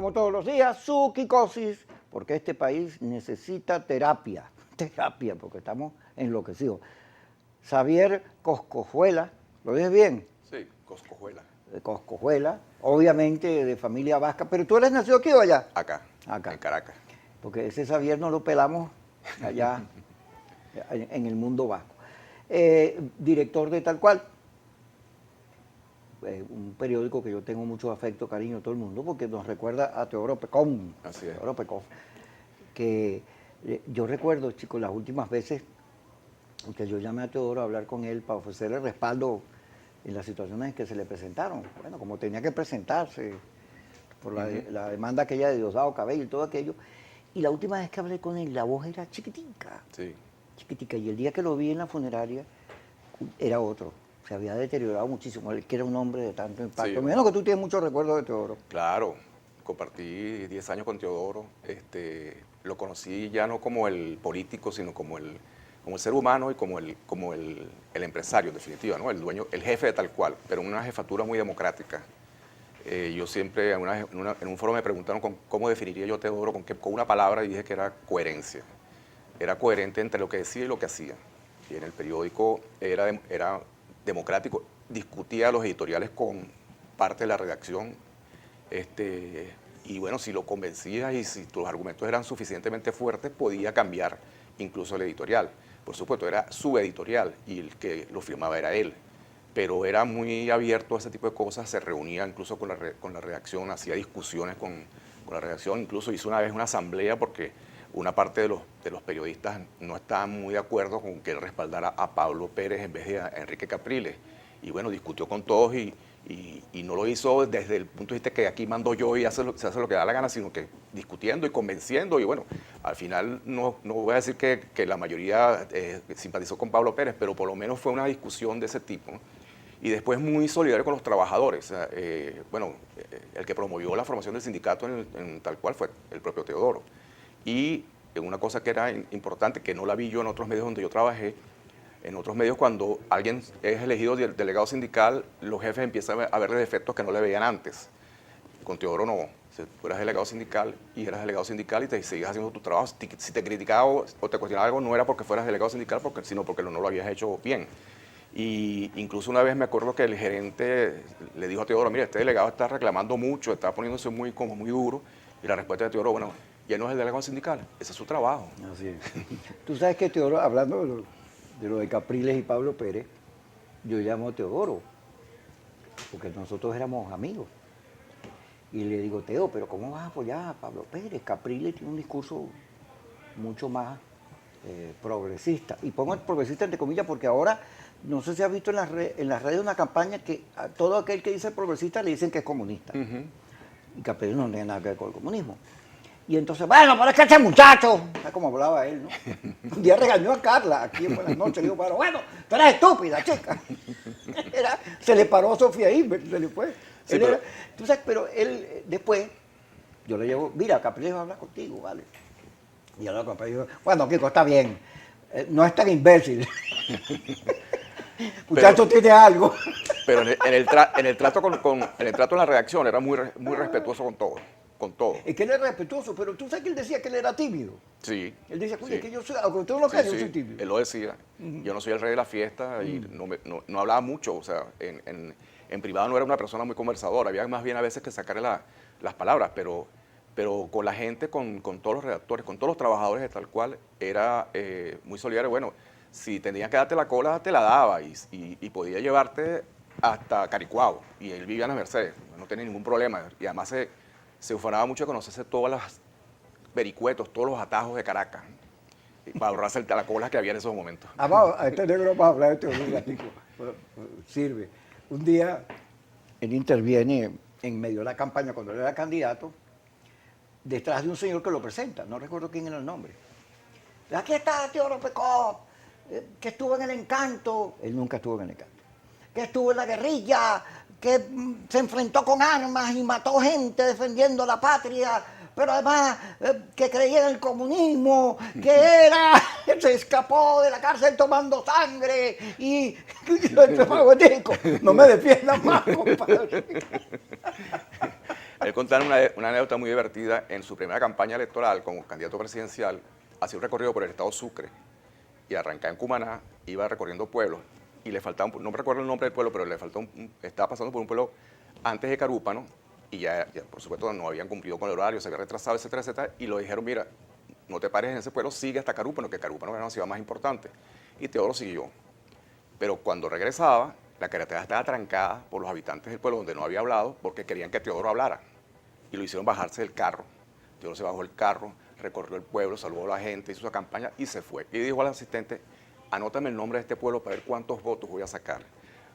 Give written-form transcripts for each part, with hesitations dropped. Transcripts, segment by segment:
como todos los días, su Kikosis, porque este país necesita terapia, porque estamos enloquecidos. Xavier Coscojuela, ¿lo ves bien? Sí, Coscojuela. Coscojuela, obviamente de familia vasca, pero tú eres nacido aquí o allá? Acá, en Caracas. Porque ese Xavier no lo pelamos allá en el mundo vasco. Director de Tal Cual, un periódico que yo tengo mucho afecto, cariño, todo el mundo, porque nos recuerda a Teodoro Pecón. Así es. Teodoro Pecón. Que yo recuerdo, chicos, las últimas veces que yo llamé a Teodoro a hablar con él para ofrecerle respaldo en las situaciones que se le presentaron. Bueno, como tenía que presentarse por la demanda aquella de Diosdado Cabello y todo aquello. Y la última vez que hablé con él, la voz era chiquitica. Sí. Chiquitica. Y el día que lo vi en la funeraria, era otro. Se había deteriorado muchísimo. Él que era un hombre de tanto impacto. Sí. Menos que tú tienes muchos recuerdos de Teodoro. Claro, compartí 10 años con Teodoro. Lo conocí ya no como el político, sino como el ser humano y como el empresario, en definitiva, ¿no? El dueño, el jefe de Tal Cual, pero una jefatura muy democrática. Yo siempre, en un foro me preguntaron cómo definiría yo a Teodoro, con una palabra, y dije que era coherencia. Era coherente entre lo que decía y lo que hacía. Y en el periódico era democrático, discutía los editoriales con parte de la redacción, y bueno, si lo convencías y si tus argumentos eran suficientemente fuertes, podía cambiar incluso el editorial. Por supuesto, era su editorial y el que lo firmaba era él, pero era muy abierto a ese tipo de cosas, se reunía incluso con la redacción, hacía discusiones con la redacción, incluso hizo una vez una asamblea porque una parte de los periodistas no estaban muy de acuerdo con que él respaldara a Pablo Pérez en vez de a Enrique Capriles. Y bueno, discutió con todos y no lo hizo desde el punto de vista que aquí mando yo y se hace lo que da la gana, sino que discutiendo y convenciendo. Y bueno, al final no voy a decir que la mayoría simpatizó con Pablo Pérez, pero por lo menos fue una discusión de ese tipo, ¿no? Y después muy solidario con los trabajadores. El que promovió la formación del sindicato en Tal Cual fue el propio Teodoro. Y una cosa que era importante, que no la vi yo en otros medios donde yo trabajé, en otros medios cuando alguien es elegido delegado sindical, los jefes empiezan a verle defectos que no le veían antes. Con Teodoro no. Tú eras delegado sindical y te seguías haciendo tu trabajo. Si te criticaba o te cuestionaba algo, no era porque fueras delegado sindical, sino porque no lo habías hecho bien. Y incluso una vez me acuerdo que el gerente le dijo a Teodoro, mira, este delegado está reclamando mucho, está poniéndose muy duro. Y la respuesta de Teodoro, bueno, ya no es el delegado sindical, ese es su trabajo. Así es. Tú sabes que Teodoro, hablando de lo de Capriles y Pablo Pérez, yo llamo a Teodoro, porque nosotros éramos amigos. Y le digo, Teo, pero ¿cómo vas a apoyar a Pablo Pérez? Capriles tiene un discurso mucho más progresista. Y pongo el progresista entre comillas porque ahora, no sé si has visto en las redes una campaña que a todo aquel que dice progresista le dicen que es comunista. Y Capriles no tiene nada que ver con el comunismo. Y entonces, bueno, pero es que ese muchacho, ¿sabes cómo hablaba él, no? Un día regañó a Carla, aquí en Buenas Noches, le dijo, bueno, tú eres estúpida, chica. Se le paró a Sofía Hilbert, se le fue. Sí, tú sabes, pero él después, yo le llevo, mira, Capriles va a hablar contigo, ¿vale? Y yo le digo, bueno, Kiko, está bien, no es tan imbécil. Muchacho tiene algo. Pero en el trato en la redacción era muy respetuoso con todo. Con todo. Es que él era respetuoso, pero tú sabes que él decía que él era tímido. Sí. Él decía, oye, sí. que yo soy, aunque tú no lo creas, yo soy tímido. Él lo decía. Yo no soy el rey de la fiesta y no hablaba mucho. O sea, en privado no era una persona muy conversadora. Había más bien a veces que sacarle las palabras, pero con la gente, con todos los redactores, con todos los trabajadores de Tal Cual, era muy solidario. Bueno, si tenías que darte la cola, te la daba y podía llevarte hasta Caricuao. Y él vivía en las Mercedes, no tenía ningún problema. Y además se ufanaba mucho de conocerse todas las vericuetos, todos los atajos de Caracas, para ahorrarse la cola que había en esos momentos. Vamos, a este negro vamos a hablar de teoría, Tico. Sirve. Un día él interviene en medio de la campaña cuando él era candidato, detrás de un señor que lo presenta, no recuerdo quién era el nombre. Aquí está Teodoro Pecón, que estuvo en el Encanto, él nunca estuvo en el Encanto, que estuvo en la guerrilla, que se enfrentó con armas y mató gente defendiendo la patria, pero además que creía en el comunismo, que se escapó de la cárcel tomando sangre y no me defiendan más, compadre. él contaba una anécdota muy divertida. En su primera campaña electoral como candidato presidencial, hacía un recorrido por el estado Sucre y arrancaba en Cumaná, iba recorriendo pueblos y le faltaba, no me recuerdo el nombre del pueblo, pero le faltó estaba pasando por un pueblo antes de Carúpano y ya, por supuesto no habían cumplido con el horario, se había retrasado, etcétera, etcétera, y lo dijeron, mira, no te pares en ese pueblo, sigue hasta Carúpano, que Carúpano era una ciudad más importante. Y Teodoro siguió. Pero cuando regresaba, la carretera estaba trancada por los habitantes del pueblo donde no había hablado porque querían que Teodoro hablara. Y lo hicieron bajarse del carro. Teodoro se bajó del carro, recorrió el pueblo, saludó a la gente, hizo su campaña y se fue. Y dijo al asistente, anótame el nombre de este pueblo para ver cuántos votos voy a sacar.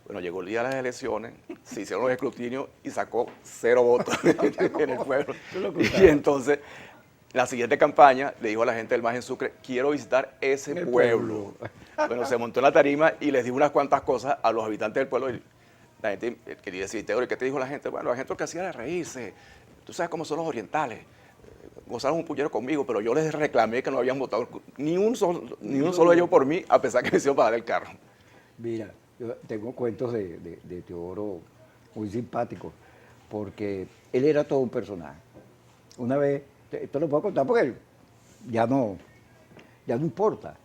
Bueno, llegó el día de las elecciones, se hicieron los escrutinios y sacó 0 votos en el pueblo. Y entonces, la siguiente campaña le dijo a la gente del MAS en Sucre, quiero visitar ese pueblo. Bueno, se montó en la tarima y les dijo unas cuantas cosas a los habitantes del pueblo. Y la gente quería decir, Teodoro, ¿qué te dijo la gente? Bueno, la gente lo que hacía era reírse. Tú sabes cómo son los orientales. Gozaron un puñero conmigo, pero yo les reclamé que no habían votado ni un solo ellos por mí, a pesar que me hicieron pagar el carro. Mira, yo tengo cuentos de Teodoro muy simpáticos, porque él era todo un personaje. Una vez, esto lo puedo contar porque ya no importa.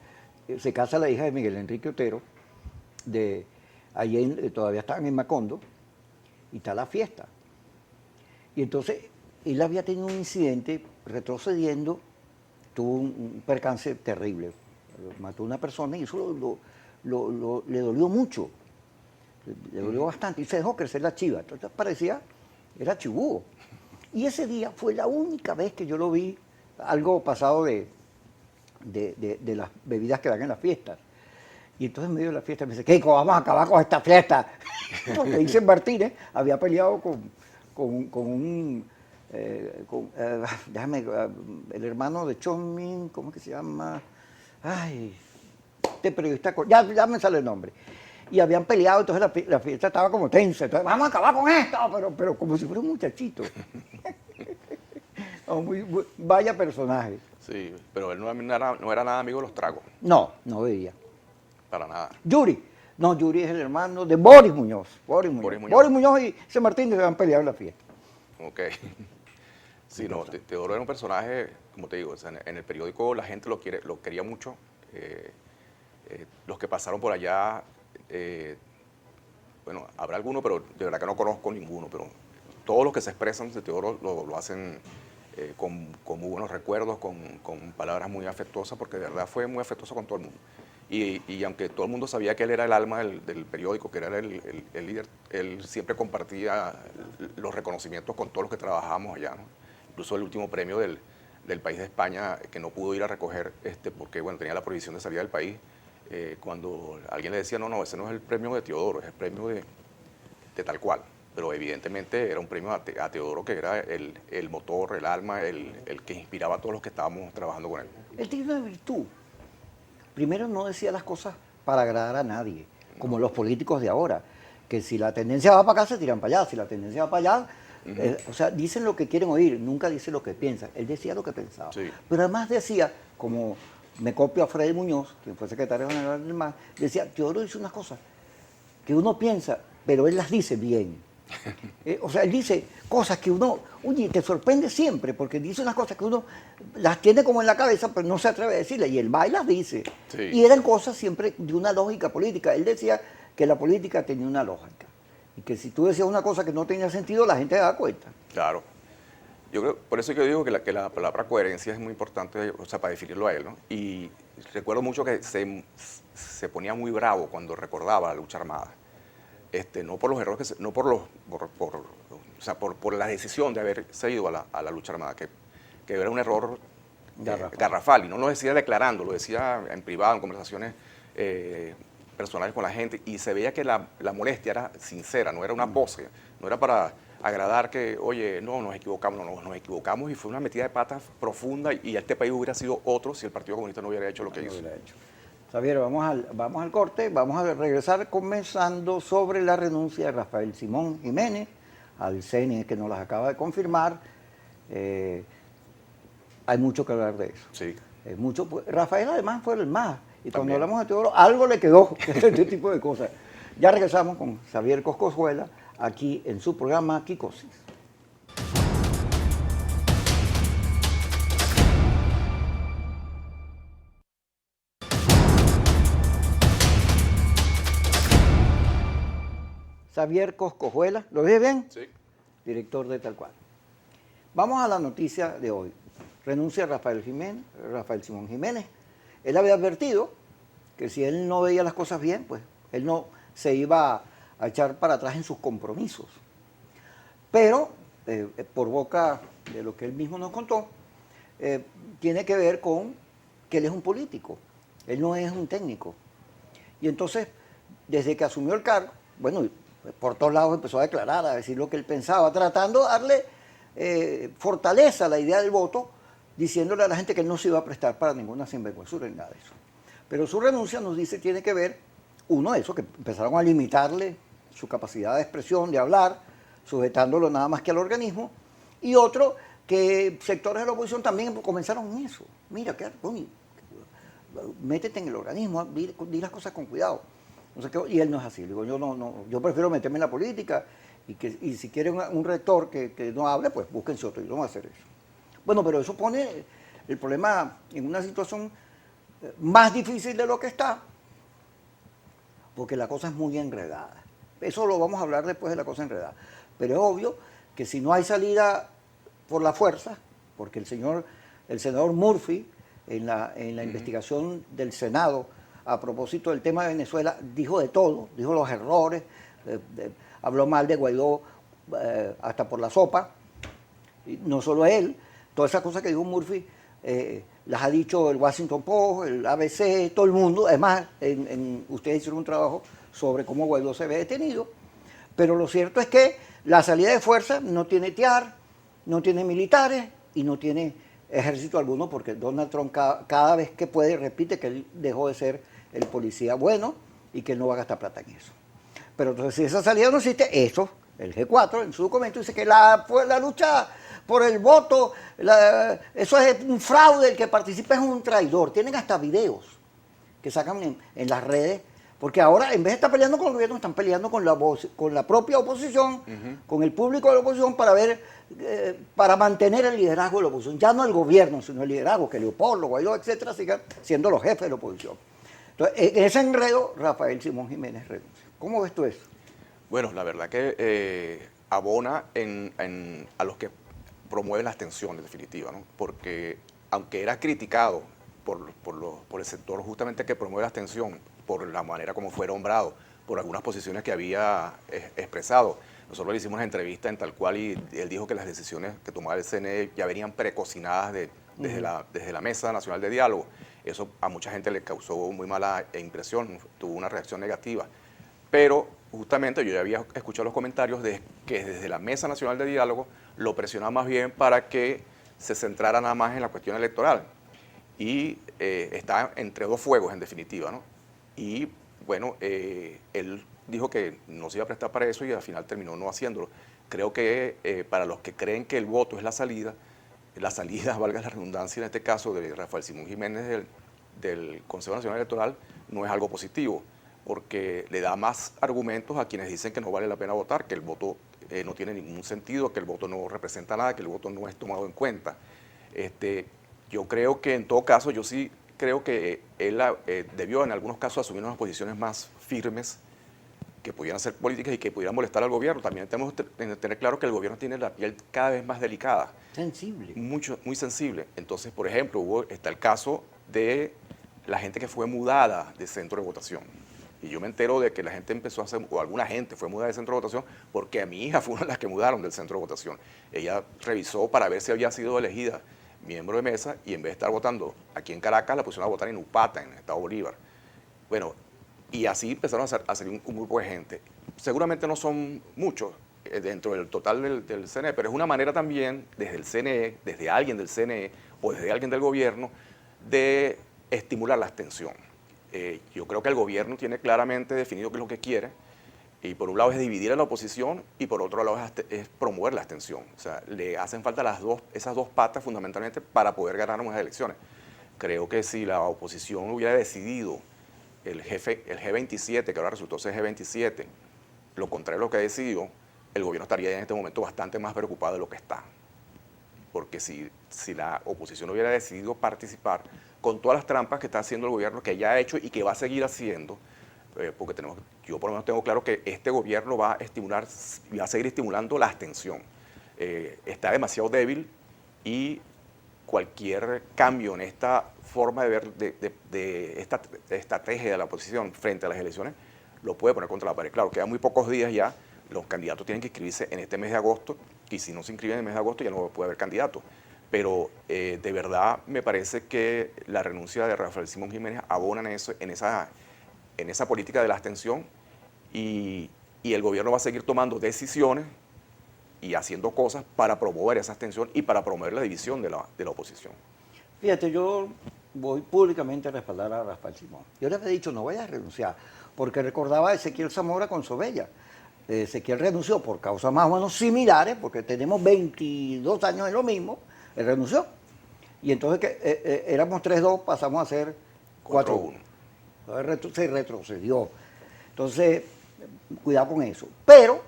Se casa la hija de Miguel Enrique Otero, todavía estaban en Macondo, y está la fiesta. Y entonces él había tenido un incidente retrocediendo, tuvo un percance terrible, mató a una persona y eso le dolió mucho, le dolió bastante y se dejó crecer la chiva, entonces era chibúo. Y ese día fue la única vez que yo lo vi, algo pasado de las bebidas que dan en las fiestas. Y entonces en medio de la fiesta me dice, Keiko, vamos a acabar con esta fiesta. Porque Isen Martínez había peleado el hermano de Chonmin, ¿cómo es que se llama? Ay, este periodista, ya me sale el nombre. Y habían peleado, entonces la fiesta estaba como tensa. Entonces, vamos a acabar con esto, pero como si fuera un muchachito. Vaya personaje. Sí, pero él no era nada amigo de los tragos. No veía. Para nada. Yuri es el hermano de Boris Muñoz. Boris Muñoz y Isen Martínez se han peleado en la fiesta. Ok. Sí, no, Teodoro era un personaje, como te digo, o sea, en el periódico la gente lo quería mucho. Los que pasaron por allá, bueno, habrá alguno, pero de verdad que no conozco ninguno, pero todos los que se expresan de Teodoro lo hacen con muy buenos recuerdos, con palabras muy afectuosas, porque de verdad fue muy afectuoso con todo el mundo. Y aunque todo el mundo sabía que él era el alma del periódico, que era el líder, él siempre compartía los reconocimientos con todos los que trabajábamos allá, ¿no? Incluso el último premio del país de España, que no pudo ir a recoger porque bueno, tenía la prohibición de salir del país, cuando alguien le decía, no, ese no es el premio de Teodoro, es el premio de tal cual. Pero evidentemente era un premio a Teodoro, que era el motor, el alma, el que inspiraba a todos los que estábamos trabajando con él. Él tiene una virtud. Primero, no decía las cosas para agradar a nadie, como los políticos de ahora, que si la tendencia va para acá, se tiran para allá, si la tendencia va para allá, o sea, dicen lo que quieren oír, nunca dicen lo que piensan. Él decía lo que pensaba. Sí. Pero además decía, como me copio a Freddy Muñoz, quien fue secretario general del MAS, decía, Teodoro dice unas cosas que uno piensa, pero él las dice bien. O sea, él dice cosas que uno, oye, te sorprende siempre, porque dice unas cosas que uno las tiene como en la cabeza, pero no se atreve a decirlas, y él va y las dice. Sí. Y eran cosas siempre de una lógica política. Él decía que la política tenía una lógica, y que si tú decías una cosa que no tenía sentido, la gente se da cuenta. Claro. Yo creo, por eso yo digo que la palabra coherencia es muy importante, o sea, para definirlo a él, ¿no? Y recuerdo mucho que se ponía muy bravo cuando recordaba la lucha armada. No por los errores, no por la decisión de haberse ido a la lucha armada, que era un error garrafal, y no lo decía declarando, lo decía en privado, en conversaciones personales con la gente, y se veía que la molestia era sincera, no era una pose, no era para agradar que, oye, no, nos equivocamos, y fue una metida de patas profunda, y este país hubiera sido otro si el Partido Comunista no hubiera hecho lo que hizo. Xavier, vamos al corte, vamos a regresar comenzando sobre la renuncia de Rafael Simón Jiménez al CNE, que nos las acaba de confirmar. Hay mucho que hablar de eso. Sí. Rafael además fue el MAS, y cuando hablamos de Teodoro, algo le quedó este tipo de cosas. Ya regresamos con Xavier Coscozuela aquí en su programa Quicosis. Xavier Coscojuela, ¿lo ves bien? Sí. Director de Tal Cual. Vamos a la noticia de hoy. Renuncia Rafael Simón Jiménez. Él había advertido que si él no veía las cosas bien, pues él no se iba a echar para atrás en sus compromisos. Pero, por boca de lo que él mismo nos contó, tiene que ver con que él es un político, él no es un técnico. Y entonces, desde que asumió el cargo, bueno, por todos lados empezó a declarar, a decir lo que él pensaba, tratando de darle fortaleza a la idea del voto, diciéndole a la gente que él no se iba a prestar para ninguna sinvergüenzura ni nada de eso. Pero su renuncia nos dice tiene que ver, uno, eso, que empezaron a limitarle su capacidad de expresión, de hablar, sujetándolo nada más que al organismo, y otro, que sectores de la oposición también comenzaron en eso. Mira, métete en el organismo, di las cosas con cuidado. Y él no es así. Digo, yo prefiero meterme en la política y si quieren un rector que no hable, pues búsquense otro. Yo no voy a hacer eso. Bueno, pero eso pone el problema en una situación más difícil de lo que está, porque la cosa es muy enredada. Eso lo vamos a hablar después de la cosa enredada. Pero es obvio que si no hay salida por la fuerza, porque el senador Murphy, en la investigación del Senado, a propósito del tema de Venezuela, dijo de todo, dijo los errores, habló mal de Guaidó hasta por la sopa, y no solo él, todas esas cosas que dijo Murphy, las ha dicho el Washington Post, el ABC, todo el mundo. Además, ustedes hicieron un trabajo sobre cómo Guaidó se ve detenido, pero lo cierto es que la salida de fuerza no tiene TIAR, no tiene militares y no tiene ejército alguno, porque Donald Trump cada vez que puede repite que él dejó de ser el policía bueno y que él no va a gastar plata en eso. Pero entonces, si esa salida no existe, eso, el G4 en su documento dice que la lucha por el voto, eso es un fraude, el que participa es un traidor. Tienen hasta videos que sacan en las redes, porque ahora en vez de estar peleando con el gobierno, están peleando con la propia oposición, con el público de la oposición para mantener el liderazgo de la oposición. Ya no el gobierno, sino el liderazgo, que Leopoldo, Guaidó, etcétera, sigan siendo los jefes de la oposición. Entonces, en ese enredo, Rafael Simón Jiménez renuncia. ¿Cómo ves tú eso? Bueno, la verdad que abona a los que promueven la abstención, en definitiva, ¿no? Porque aunque era criticado por el sector justamente que promueve la abstención, por la manera como fue nombrado, por algunas posiciones que había expresado, nosotros le hicimos una entrevista en Tal Cual y él dijo que las decisiones que tomaba el CNE ya venían precocinadas desde la Mesa Nacional de Diálogo. Eso a mucha gente le causó muy mala impresión, tuvo una reacción negativa. Pero justamente yo ya había escuchado los comentarios de que desde la Mesa Nacional de Diálogo lo presionaba más bien para que se centrara nada más en la cuestión electoral. Y está entre dos fuegos, en definitiva, ¿no? Y bueno, él dijo que no se iba a prestar para eso y al final terminó no haciéndolo. Creo que para los que creen que el voto es la salida, valga la redundancia en este caso, de Rafael Simón Jiménez del Consejo Nacional Electoral, no es algo positivo, porque le da más argumentos a quienes dicen que no vale la pena votar, que el voto no tiene ningún sentido, que el voto no representa nada, que el voto no es tomado en cuenta. Yo creo que en todo caso, yo sí creo que él debió en algunos casos asumir unas posiciones más firmes que pudieran ser políticas y que pudieran molestar al gobierno. También tenemos que tener claro que el gobierno tiene la piel cada vez más delicada. Sensible. Muy sensible. Entonces, por ejemplo, está el caso de la gente que fue mudada de centro de votación. Y yo me entero de que la gente empezó a hacer, o alguna gente fue mudada de centro de votación, porque a mi hija fue una de las que mudaron del centro de votación. Ella revisó para ver si había sido elegida miembro de mesa y en vez de estar votando aquí en Caracas, la pusieron a votar en Upata, en el estado Bolívar. Bueno, y así empezaron a salir un grupo de gente. Seguramente no son muchos dentro del total del CNE, pero es una manera también desde el CNE, desde alguien del CNE o desde alguien del gobierno, de estimular la abstención. Yo creo que el gobierno tiene claramente definido qué es lo que quiere, y por un lado es dividir a la oposición y por otro lado es promover la abstención. O sea, le hacen falta esas dos patas fundamentalmente para poder ganar unas elecciones. Creo que si la oposición hubiera decidido el G27, que ahora resultó ser G27, lo contrario de lo que ha decidido, el gobierno estaría en este momento bastante más preocupado de lo que está. Porque si la oposición hubiera decidido participar con todas las trampas que está haciendo el gobierno, que ya ha hecho y que va a seguir haciendo, porque yo por lo menos tengo claro que este gobierno va a estimular, va a seguir estimulando la abstención. Está demasiado débil y cualquier cambio en esta forma de ver de esta estrategia de la oposición frente a las elecciones lo puede poner contra la pared. Claro, quedan muy pocos días ya, los candidatos tienen que inscribirse en este mes de agosto y si no se inscriben en el mes de agosto ya no puede haber candidatos. Pero de verdad me parece que la renuncia de Rafael Simón Jiménez abona en esa política de la abstención y el gobierno va a seguir tomando decisiones y haciendo cosas para promover esa abstención y para promover la división de la oposición. Fíjate, yo voy públicamente a respaldar a Rafael Simón. Yo les he dicho, no vayas a renunciar, porque recordaba a Ezequiel Zamora con Sobella. Ezequiel renunció por causas más o menos similares, porque tenemos 22 años en lo mismo, él renunció. Y entonces éramos 3-2, pasamos a ser 4-1. Entonces se retrocedió. Entonces, cuidado con eso. Pero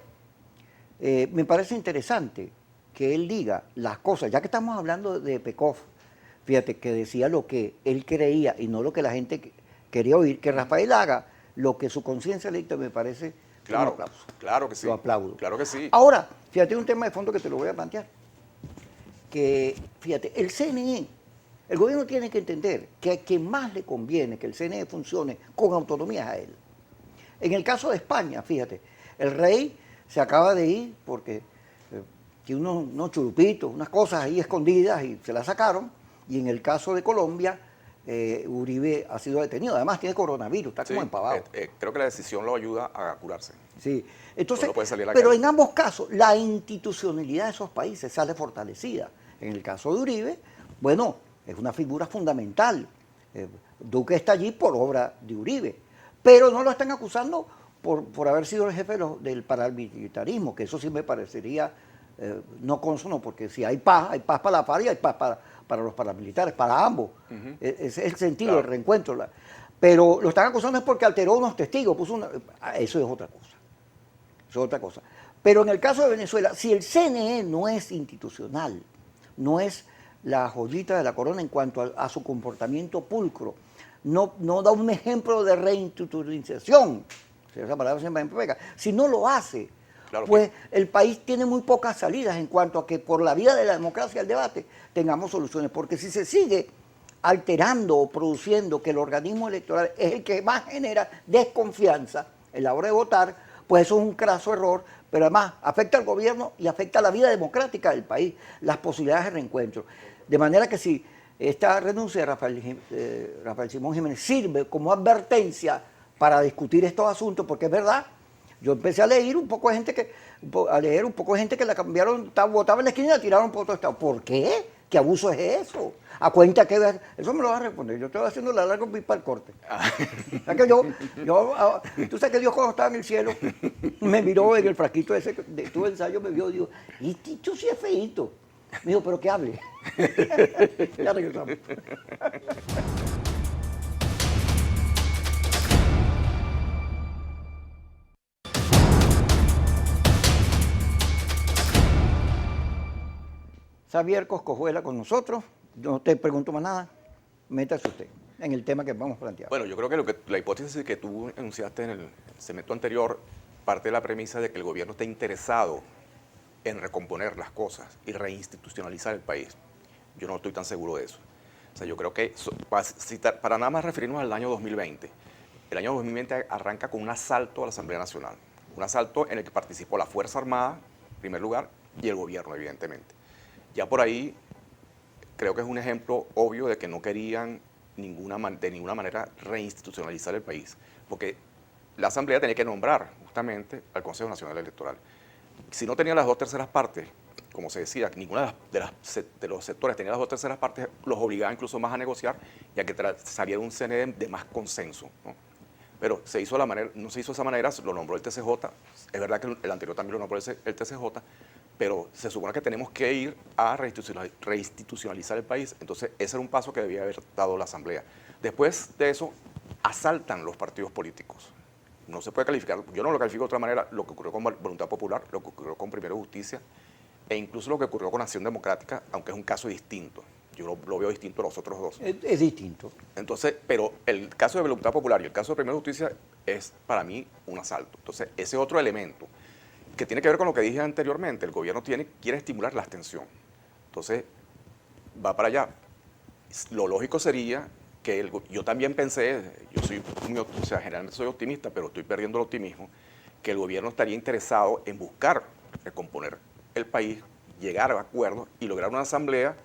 me parece interesante que él diga las cosas, ya que estamos hablando de Pekov, fíjate, que decía lo que él creía y no lo que la gente quería oír, que Rafael haga lo que su conciencia le dicta, me parece un aplauso. Claro que sí. Lo aplaudo. Claro que sí. Ahora, fíjate, un tema de fondo que te lo voy a plantear. Que, fíjate, el CNE, el gobierno tiene que entender que a quien más le conviene que el CNE funcione con autonomía es a él. En el caso de España, fíjate, el rey se acaba de ir porque tiene unos churupitos, unas cosas ahí escondidas y se las sacaron. Y en el caso de Colombia, Uribe ha sido detenido. Además tiene coronavirus, está como empavado. Creo que la decisión lo ayuda a curarse. Sí, entonces, no puede salir a la pero calle. en ambos casos, la institucionalidad de esos países sale fortalecida. En el caso de Uribe, bueno, es una figura fundamental. Duque está allí por obra de Uribe, pero no lo están acusando por haber sido el jefe del paramilitarismo, que eso sí me parecería no consono, porque si hay paz para la FARC y hay paz para los paramilitares, para ambos. Ese es el sentido del reencuentro. Pero lo están acusando es porque alteró unos testigos, eso es otra cosa. Eso es otra cosa. Pero en el caso de Venezuela, si el CNE no es institucional, no es la joyita de la corona en cuanto a su comportamiento pulcro, no da un ejemplo de reinstitucionalización, esa palabra siempre me pega, si no lo hace, claro, pues el país tiene muy pocas salidas en cuanto a que por la vía de la democracia y el debate tengamos soluciones, porque si se sigue alterando o produciendo que el organismo electoral es el que más genera desconfianza en la hora de votar, pues eso es un craso error, pero además afecta al gobierno y afecta a la vida democrática del país, las posibilidades de reencuentro. De manera que si esta renuncia de Rafael Simón Jiménez sirve como advertencia para discutir estos asuntos, porque es verdad, yo empecé a leer un poco de gente que la cambiaron, votaba en la esquina y la tiraron por otro estado. ¿Por qué? ¿Qué abuso es eso? ¿A cuenta que eso me lo vas a responder? Yo estoy haciendo la larga para el corte. O sea que tú sabes que Dios cuando estaba en el cielo me miró en el frasquito ese de tu ensayo, me vio y dijo, y Ticho sí es feíto. Me dijo, pero que hable. Ya regresamos. Xavier Coscojuela con nosotros. Yo no te pregunto más nada. Métase usted en el tema que vamos a plantear. Bueno, yo creo que la hipótesis que tú enunciaste en el segmento anterior parte de la premisa de que el gobierno está interesado en recomponer las cosas y reinstitucionalizar el país. Yo no estoy tan seguro de eso. O sea, yo creo que, para nada más referirnos al año 2020, el año 2020 arranca con un asalto a la Asamblea Nacional. Un asalto en el que participó la Fuerza Armada, en primer lugar, y el gobierno, evidentemente. Ya por ahí creo que es un ejemplo obvio de que no querían de ninguna manera reinstitucionalizar el país, porque la Asamblea tenía que nombrar justamente al Consejo Nacional Electoral. Si no tenía las 2/3 partes, como se decía, ninguno de los sectores tenía las 2/3 partes, los obligaba incluso más a negociar y a que saliera un CNE de más consenso, ¿no? Pero no se hizo de esa manera, lo nombró el TCJ, es verdad que el anterior también lo nombró el TCJ, pero se supone que tenemos que ir a reinstitucionalizar el país. Entonces, ese era un paso que debía haber dado la Asamblea. Después de eso, asaltan los partidos políticos. No se puede calificar, yo no lo califico de otra manera, lo que ocurrió con Voluntad Popular, lo que ocurrió con Primero Justicia, e incluso lo que ocurrió con Acción Democrática, aunque es un caso distinto. Yo lo veo distinto a los otros dos. Es distinto. Entonces, pero el caso de Voluntad Popular y el caso de Primera Justicia es para mí un asalto. Entonces, ese otro elemento que tiene que ver con lo que dije anteriormente, el gobierno quiere estimular la abstención. Entonces, va para allá. Lo lógico sería que yo también pensé, yo soy o sea, generalmente soy optimista, pero estoy perdiendo el optimismo, que el gobierno estaría interesado en buscar recomponer el país, llegar a acuerdos y lograr una asamblea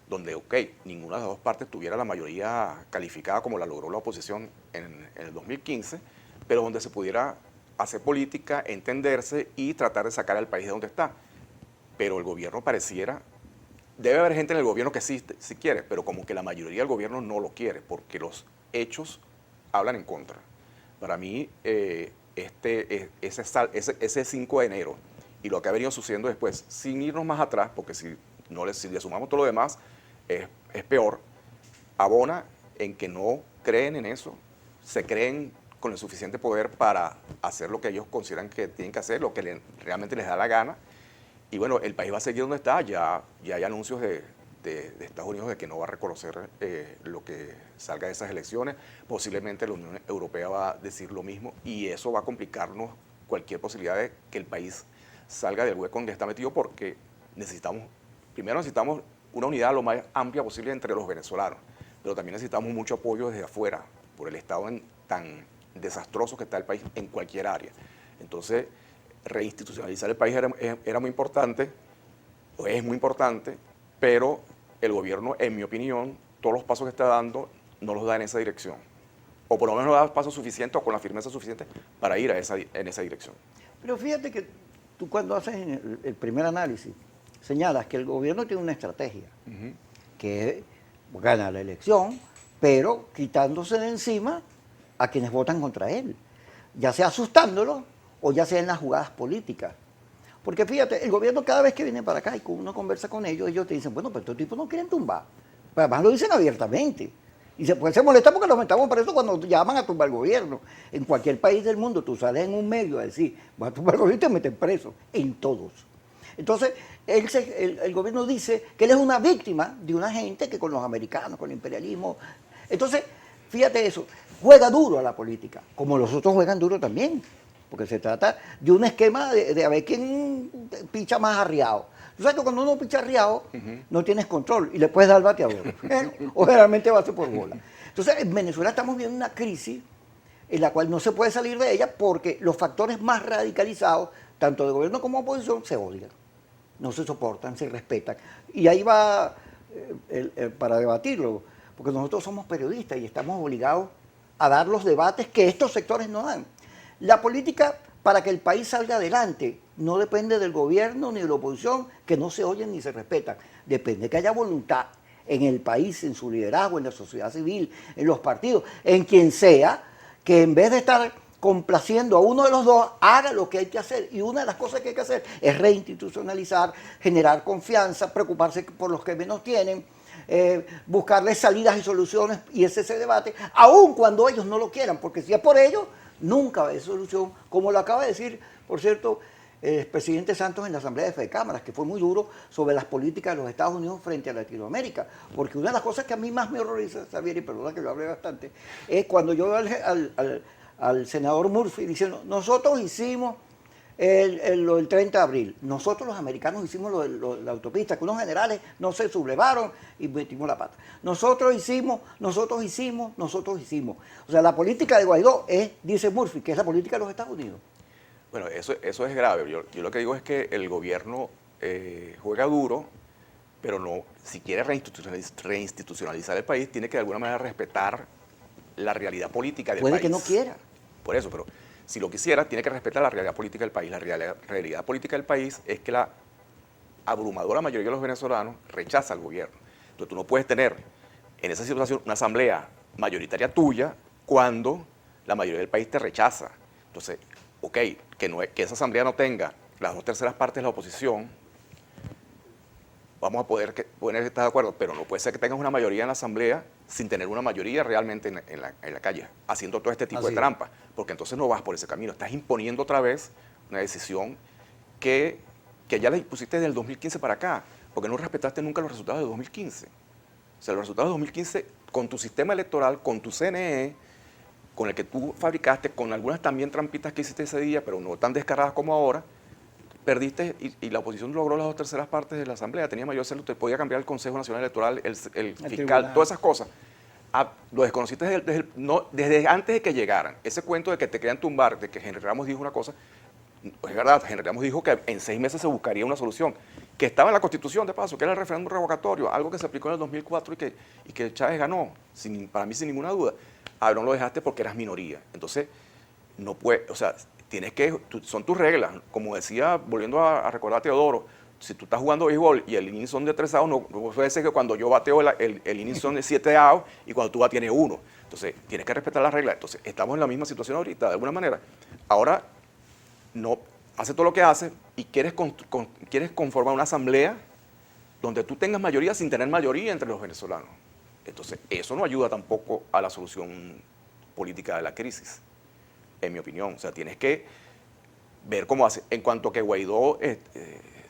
donde, ok, ninguna de las dos partes tuviera la mayoría calificada como la logró la oposición en el 2015, pero donde se pudiera hacer política, entenderse y tratar de sacar al país de donde está. Pero el gobierno pareciera, debe haber gente en el gobierno que sí quiere, pero como que la mayoría del gobierno no lo quiere, porque los hechos hablan en contra. Para mí, ese 5 de enero y lo que ha venido sucediendo después, sin irnos más atrás, porque si le sumamos todo lo demás, es peor, abona en que no creen en eso, se creen con el suficiente poder para hacer lo que ellos consideran que tienen que hacer, lo que realmente les da la gana. Y bueno, el país va a seguir donde está, ya hay anuncios de Estados Unidos de que no va a reconocer lo que salga de esas elecciones, posiblemente la Unión Europea va a decir lo mismo y eso va a complicarnos cualquier posibilidad de que el país salga del hueco en que está metido porque primero necesitamos una unidad lo más amplia posible entre los venezolanos, pero también necesitamos mucho apoyo desde afuera por el estado tan desastroso que está el país en cualquier área. Entonces, reinstitucionalizar el país era muy importante, o es muy importante, pero el gobierno, en mi opinión, todos los pasos que está dando no los da en esa dirección. O por lo menos no da pasos suficientes o con la firmeza suficiente para ir en esa dirección. Pero fíjate que tú cuando haces el primer análisis, señalas que el gobierno tiene una estrategia, que es ganar la elección, pero quitándose de encima a quienes votan contra él, ya sea asustándolos o ya sea en las jugadas políticas. Porque fíjate, el gobierno cada vez que viene para acá y uno conversa con ellos te dicen, bueno, pero estos tipos no quieren tumbar. Pero además lo dicen abiertamente. Y después se molesta porque los metamos presos cuando llaman a tumbar el gobierno. En cualquier país del mundo tú sales en un medio a decir, voy a tumbar el gobierno y te meten preso. En todos. Entonces, el gobierno dice que él es una víctima de una gente que con los americanos, con el imperialismo. Entonces, fíjate eso, juega duro a la política, como los otros juegan duro también. Porque se trata de un esquema de a ver quién picha más arriado. Tú sabes que cuando uno picha arriado, no tienes control y le puedes dar al bateador. O generalmente va a ser por bola. Entonces, en Venezuela estamos viendo una crisis en la cual no se puede salir de ella porque los factores más radicalizados, tanto de gobierno como oposición, se odian. No se soportan, se respetan. Y ahí va para debatirlo, porque nosotros somos periodistas y estamos obligados a dar los debates que estos sectores no dan. La política para que el país salga adelante no depende del gobierno ni de la oposición, que no se oyen ni se respetan. Depende que haya voluntad en el país, en su liderazgo, en la sociedad civil, en los partidos, en quien sea, que en vez de estar complaciendo a uno de los dos, haga lo que hay que hacer. Y una de las cosas que hay que hacer es reinstitucionalizar, generar confianza, preocuparse por los que menos tienen, buscarles salidas y soluciones y ese debate, aun cuando ellos no lo quieran, porque si es por ellos, nunca va a haber solución, como lo acaba de decir, por cierto, el presidente Santos en la Asamblea de Fede Cámaras, que fue muy duro sobre las políticas de los Estados Unidos frente a Latinoamérica, porque una de las cosas que a mí más me horroriza, Xavier, y perdona que lo hable bastante, es cuando yo veo al senador Murphy diciendo, nosotros hicimos lo del 30 de abril, nosotros los americanos hicimos la autopista, que unos generales no se sublevaron y metimos la pata. Nosotros hicimos. O sea, la política de Guaidó es, dice Murphy, que es la política de los Estados Unidos. Bueno, eso es grave. Yo lo que digo es que el gobierno juega duro, pero no, si quiere reinstitucionalizar el país, tiene que de alguna manera respetar la realidad política del país. Puede que no quiera. Por eso, pero si lo quisiera, tiene que respetar la realidad política del país. La realidad política del país es que la abrumadora mayoría de los venezolanos rechaza al gobierno. Entonces tú no puedes tener en esa situación una asamblea mayoritaria tuya cuando la mayoría del país te rechaza. Entonces, ok, que esa asamblea no tenga las 2/3 partes de la oposición, vamos a poder estar de acuerdo, pero no puede ser que tengas una mayoría en la asamblea sin tener una mayoría realmente en la calle, haciendo todo este tipo de trampas, porque entonces no vas por ese camino, estás imponiendo otra vez una decisión que ya la impusiste desde el 2015 para acá, porque no respetaste nunca los resultados de 2015. O sea, los resultados de 2015, con tu sistema electoral, con tu CNE, con el que tú fabricaste, con algunas también trampitas que hiciste ese día, pero no tan descaradas como ahora, perdiste y la oposición logró las 2/3 partes de la Asamblea, tenía mayor celo, te podía cambiar el Consejo Nacional Electoral, el fiscal, tribunal. todas esas cosas. Lo desconociste desde antes de que llegaran. Ese cuento de que te querían tumbar, de que Henry Ramos dijo una cosa, es verdad, Henry Ramos dijo que en 6 meses se buscaría una solución, que estaba en la Constitución de paso, que era el referéndum revocatorio, algo que se aplicó en el 2004 y que Chávez ganó, para mí sin ninguna duda. Ahora no lo dejaste porque eras minoría. Entonces, no puede, o sea, son tus reglas. Como decía, volviendo a recordar a Teodoro, si tú estás jugando béisbol y el inning son de 3 outs, no puede ser que cuando yo bateo el inning son de 7 outs y cuando tú vas tienes 1. Entonces, tienes que respetar las reglas. Entonces, estamos en la misma situación ahorita, de alguna manera. Ahora, no hace todo lo que hace y quieres conformar una asamblea donde tú tengas mayoría sin tener mayoría entre los venezolanos. Entonces, eso no ayuda tampoco a la solución política de la crisis, en mi opinión. O sea, tienes que ver cómo hace. En cuanto a que Guaidó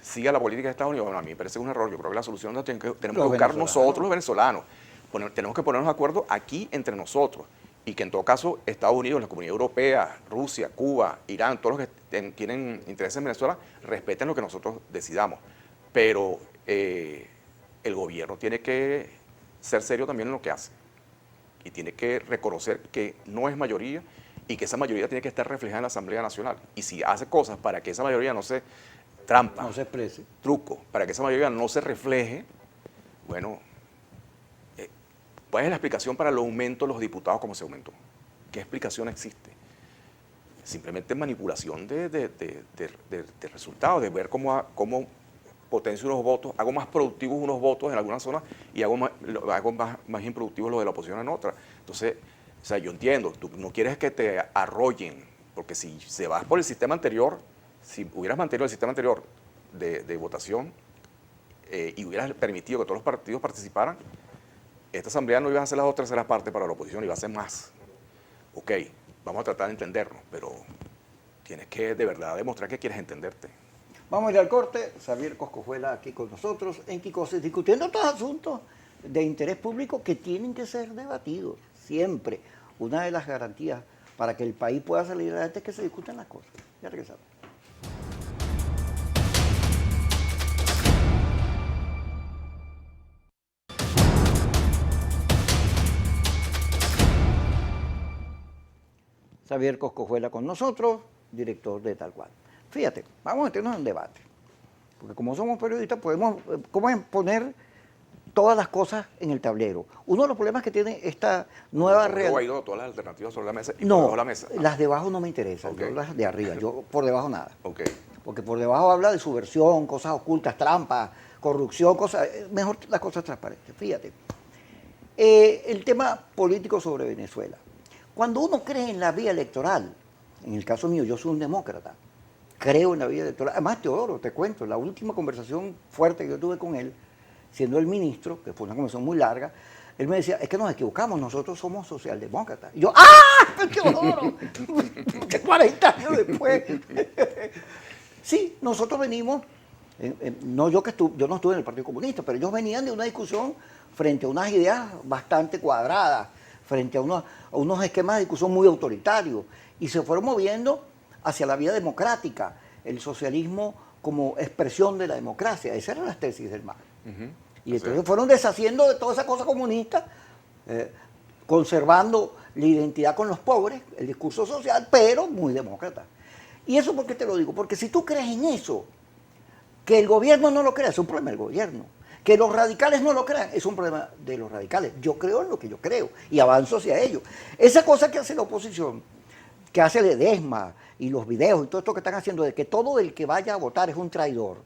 siga la política de Estados Unidos, bueno, a mí me parece un error. Yo creo que la solución la tenemos que buscar nosotros, los venezolanos. Tenemos que ponernos de acuerdo aquí entre nosotros. Y que en todo caso Estados Unidos, la Comunidad Europea, Rusia, Cuba, Irán, todos los que tienen intereses en Venezuela, respeten lo que nosotros decidamos. Pero el gobierno tiene que ser serio también en lo que hace. Y tiene que reconocer que no es mayoría y que esa mayoría tiene que estar reflejada en la Asamblea Nacional. Y si hace cosas para que esa mayoría no se trampa, no se exprese, truco, para que esa mayoría no se refleje, bueno, ¿cuál es la explicación para el aumento de los diputados como se aumentó? ¿Qué explicación existe? Simplemente manipulación de resultados, de ver cómo potencio unos votos, hago más productivos unos votos en algunas zonas y hago más improductivos los de la oposición en otras. Entonces, o sea, yo entiendo, tú no quieres que te arrollen, porque si se vas por el sistema anterior, si hubieras mantenido el sistema anterior de votación y hubieras permitido que todos los partidos participaran, esta asamblea no iba a hacer las 2/3 partes para la oposición, iba a hacer más. Ok, vamos a tratar de entendernos, pero tienes que de verdad demostrar que quieres entenderte. Vamos a ir al corte. Xavier Coscojuela aquí con nosotros en Quicoses, discutiendo estos asuntos de interés público que tienen que ser debatidos siempre. Una de las garantías para que el país pueda salir adelante es que se discutan las cosas. Ya regresamos. Xavier Coscojuela con nosotros, director de Tal Cual. Fíjate, vamos a meternos en debate, porque como somos periodistas podemos poner todas las cosas en el tablero. Uno de los problemas que tiene esta nueva realidad... Guaidó, todas las alternativas sobre la mesa y no, por debajo de la mesa. las de abajo no me interesan, Okay. yo las de arriba, yo por debajo nada. Okay. Porque por debajo habla de subversión, cosas ocultas, trampas, corrupción, cosas, mejor las cosas transparentes. Fíjate, el tema político sobre Venezuela. Cuando uno cree en la vía electoral, en el caso mío, yo soy un demócrata, creo en la vía electoral. Además, Teodoro, te cuento, la última conversación fuerte que yo tuve con él, siendo el ministro, que fue una conversación muy larga, él me decía, es que nos equivocamos, nosotros somos socialdemócratas. Y yo, ¡ah! Teodoro, 40 años después. Sí, nosotros venimos, yo no estuve en el Partido Comunista, pero ellos venían de una discusión frente a unas ideas bastante cuadradas, frente a unos esquemas de discusión muy autoritarios, y se fueron moviendo hacia la vía democrática, el socialismo como expresión de la democracia. Esas eran las tesis del MAS. Y entonces fueron deshaciendo de toda esa cosa comunista, conservando la identidad con los pobres, el discurso social, pero muy demócrata. ¿Y eso por qué te lo digo? Porque si tú crees en eso, que el gobierno no lo crea, es un problema del gobierno. Que los radicales no lo crean, es un problema de los radicales. Yo creo en lo que yo creo y avanzo hacia ello. Esa cosa que hace la oposición, que hace Ledesma y los videos y todo esto que están haciendo, de que todo el que vaya a votar es un traidor,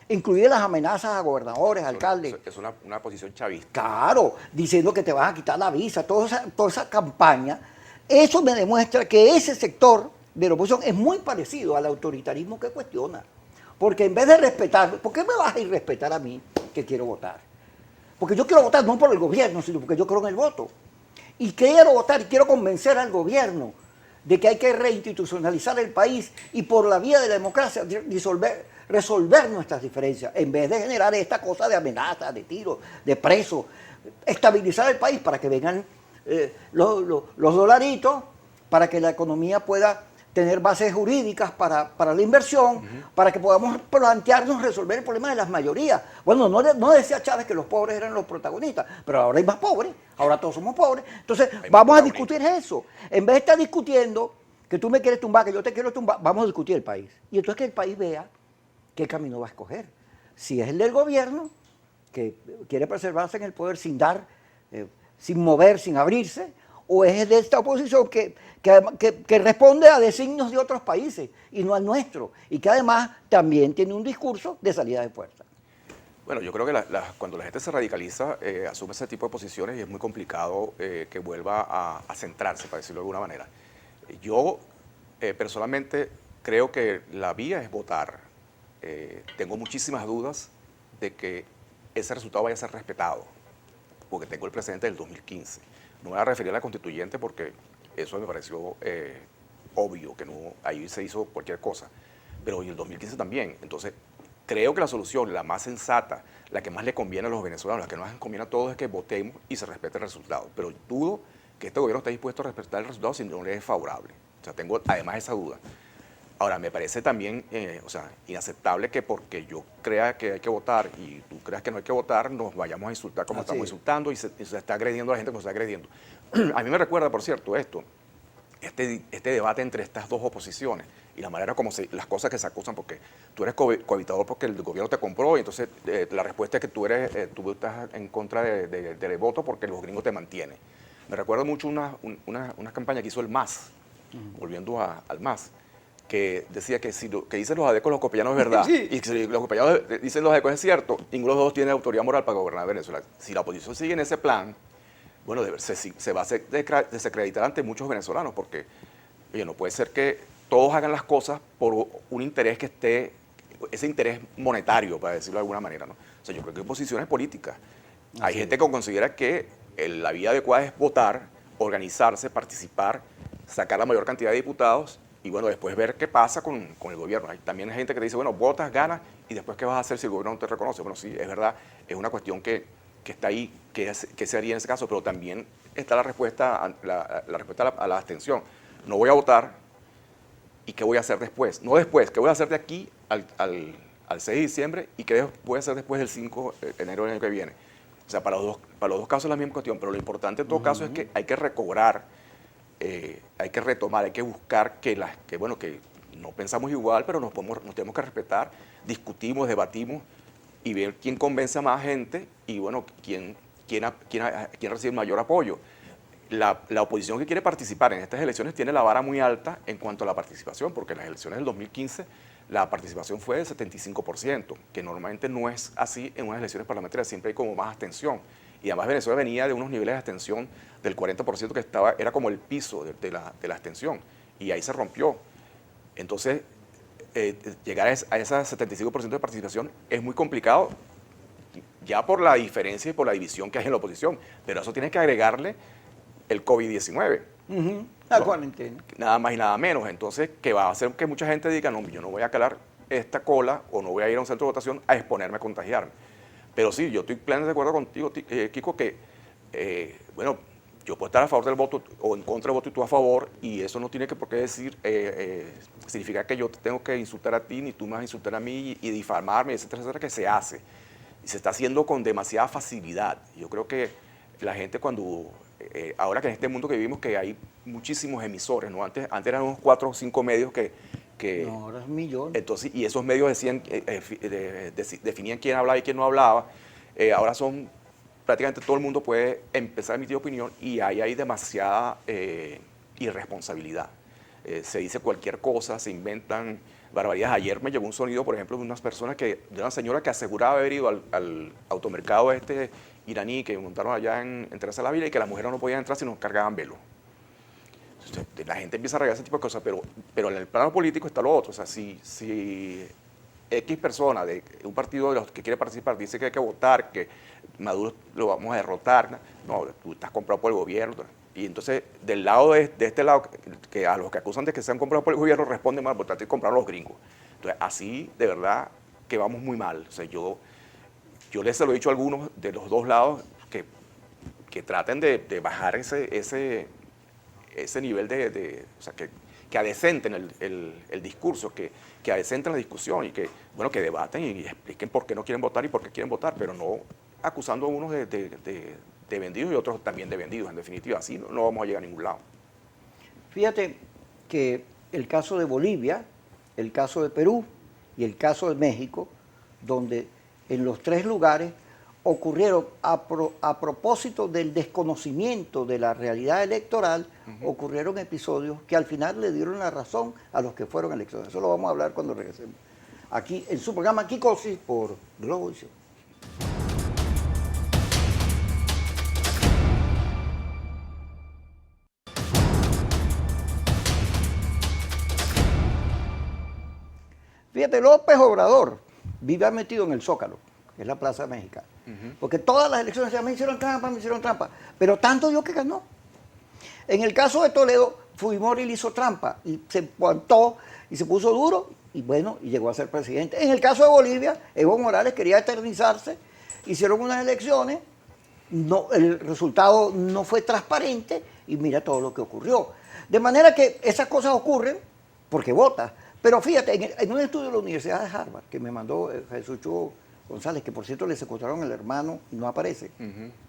incluidas las amenazas a gobernadores, alcaldes. Es una posición chavista. Claro, diciendo que te van a quitar la visa, toda esa campaña, eso me demuestra que ese sector de la oposición es muy parecido al autoritarismo que cuestiona. Porque en vez de respetar, ¿por qué me vas a irrespetar a mí que quiero votar? Porque yo quiero votar no por el gobierno, sino porque yo creo en el voto. Y quiero votar y quiero convencer al gobierno de que hay que reinstitucionalizar el país y por la vía de la democracia resolver nuestras diferencias, en vez de generar esta cosa de amenazas, de tiros, de presos, estabilizar el país para que vengan los dolaritos, para que la economía pueda tener bases jurídicas para la inversión, para que podamos plantearnos resolver el problema de las mayorías. Bueno, no decía Chávez que los pobres eran los protagonistas, pero ahora hay más pobres, ahora todos somos pobres. Entonces, vamos a discutir eso. En vez de estar discutiendo que tú me quieres tumbar, que yo te quiero tumbar, vamos a discutir el país. Y entonces que el país vea qué camino va a escoger. Si es el del gobierno, que quiere preservarse en el poder sin dar, sin mover, sin abrirse, o es de esta oposición que responde a designios de otros países y no al nuestro, y que además también tiene un discurso de salida de fuerza. Bueno, yo creo que cuando la gente se radicaliza, asume ese tipo de posiciones y es muy complicado que vuelva a centrarse, para decirlo de alguna manera. Yo personalmente creo que la vía es votar. Tengo muchísimas dudas de que ese resultado vaya a ser respetado, porque tengo el precedente del 2015. No me voy a referir a la constituyente porque eso me pareció obvio, que no, ahí se hizo cualquier cosa, pero en el 2015 también. Entonces, creo que la solución, la más sensata, la que más le conviene a los venezolanos, la que más conviene a todos es que votemos y se respete el resultado. Pero dudo que este gobierno esté dispuesto a respetar el resultado si no le es favorable. O sea, tengo además esa duda. Ahora, me parece también inaceptable que porque yo crea que hay que votar y tú creas que no hay que votar, nos vayamos a insultar como estamos insultando y se está agrediendo a la gente como se está agrediendo. A mí me recuerda, por cierto, este debate entre estas dos oposiciones y la manera como las cosas que se acusan, porque tú eres cohabitador porque el gobierno te compró y entonces la respuesta es que tú estás en contra del voto porque los gringos te mantienen. Me recuerda mucho una campaña que hizo el MAS, volviendo al MAS, que decía que si lo que dicen los adecos los copellanos es verdad, y si los copellanos dicen los adecos es cierto, ninguno de los dos tiene autoridad moral para gobernar Venezuela. Si la oposición sigue en ese plan, bueno, se va a desacreditar ante muchos venezolanos, porque oye, no puede ser que todos hagan las cosas por un interés que esté, ese interés monetario, para decirlo de alguna manera, ¿no? O sea, yo creo que hay posiciones políticas. Hay gente que considera que la vía adecuada es votar, organizarse, participar, sacar la mayor cantidad de diputados y bueno, después ver qué pasa con el gobierno. También hay gente que dice, bueno, votas, ganas, y después qué vas a hacer si el gobierno no te reconoce. Bueno, sí, es verdad, es una cuestión que está ahí, que se haría en ese caso, pero también está la respuesta a la abstención. No voy a votar, ¿y qué voy a hacer después? No después, ¿qué voy a hacer de aquí al 6 de diciembre y qué voy a hacer después del 5 de enero del año que viene? O sea, para los dos casos es la misma cuestión, pero lo importante en todo caso es que hay que recobrar, hay que retomar, hay que buscar que no pensamos igual, pero nos tenemos que respetar, discutimos, debatimos y ver quién convence a más gente y bueno, quién recibe mayor apoyo. La oposición que quiere participar en estas elecciones tiene la vara muy alta en cuanto a la participación, porque en las elecciones del 2015 la participación fue del 75%, que normalmente no es así en unas elecciones parlamentarias, siempre hay como más abstención. Y además Venezuela venía de unos niveles de abstención del 40% que era como el piso de la abstención, y ahí se rompió. Entonces, llegar a ese 75% de participación es muy complicado, ya por la diferencia y por la división que hay en la oposición, pero eso tiene que agregarle el COVID-19. La cuarentena. Nada más y nada menos. Entonces, que va a hacer que mucha gente diga, no, yo no voy a calar esta cola o no voy a ir a un centro de votación a exponerme a contagiarme. Pero sí, yo estoy plenamente de acuerdo contigo, Kiko, que, bueno, yo puedo estar a favor del voto o en contra del voto y tú a favor, y eso no tiene por qué significar que yo te tengo que insultar a ti, ni tú me vas a insultar a mí y difamarme, etcétera, etcétera, que se hace. Y se está haciendo con demasiada facilidad. Yo creo que la gente ahora que en este mundo que vivimos que hay muchísimos emisores, ¿no? Antes eran unos 4 o 5 medios que no, ahora es un millón. Entonces, y esos medios definían quién hablaba y quién no hablaba. Ahora prácticamente todo el mundo puede empezar a emitir opinión y ahí hay demasiada irresponsabilidad. Se dice cualquier cosa, se inventan barbaridades. Ayer me llegó un sonido, por ejemplo, de una señora que aseguraba haber ido al automercado iraní que montaron allá en Teresa la Vila y que las mujeres no podían entrar si no cargaban velo. Entonces, la gente empieza a regar ese tipo de cosas, pero en el plano político está lo otro. O sea, si X persona de un partido de los que quiere participar dice que hay que votar, que Maduro lo vamos a derrotar, no, tú estás comprado por el gobierno. Y entonces, del lado de este lado, que a los que acusan de que se han comprado por el gobierno, responden mal, por tanto, compraron los gringos. Entonces, así, de verdad, que vamos muy mal. O sea, yo les lo he dicho a algunos de los dos lados, que que traten de bajar ese nivel o sea, que adecenten el discurso, que adecenten la discusión y que, bueno, que debaten y expliquen por qué no quieren votar y por qué quieren votar, pero no acusando a unos de vendidos y otros también de vendidos, en definitiva. Así no vamos a llegar a ningún lado. Fíjate que el caso de Bolivia, el caso de Perú y el caso de México, donde en los tres lugares ocurrieron a propósito del desconocimiento de la realidad electoral, ocurrieron episodios que al final le dieron la razón a los que fueron elecciones. Eso lo vamos a hablar cuando regresemos. Aquí en su programa Kikosis por Globovisión. Fíjate, López Obrador vive metido en el Zócalo, que es la Plaza Mexicana. Porque todas las elecciones decían, me hicieron trampa, pero tanto dio que ganó. En el caso de Toledo, Fujimori le hizo trampa y se aguantó y se puso duro y bueno, y llegó a ser presidente. En el caso de Bolivia, Evo Morales quería eternizarse, hicieron unas elecciones, el resultado no fue transparente y mira todo lo que ocurrió. De manera que esas cosas ocurren porque votas. Pero fíjate, en un estudio de la Universidad de Harvard que me mandó Jesús Chuo González, que por cierto le secuestraron al hermano y no aparece,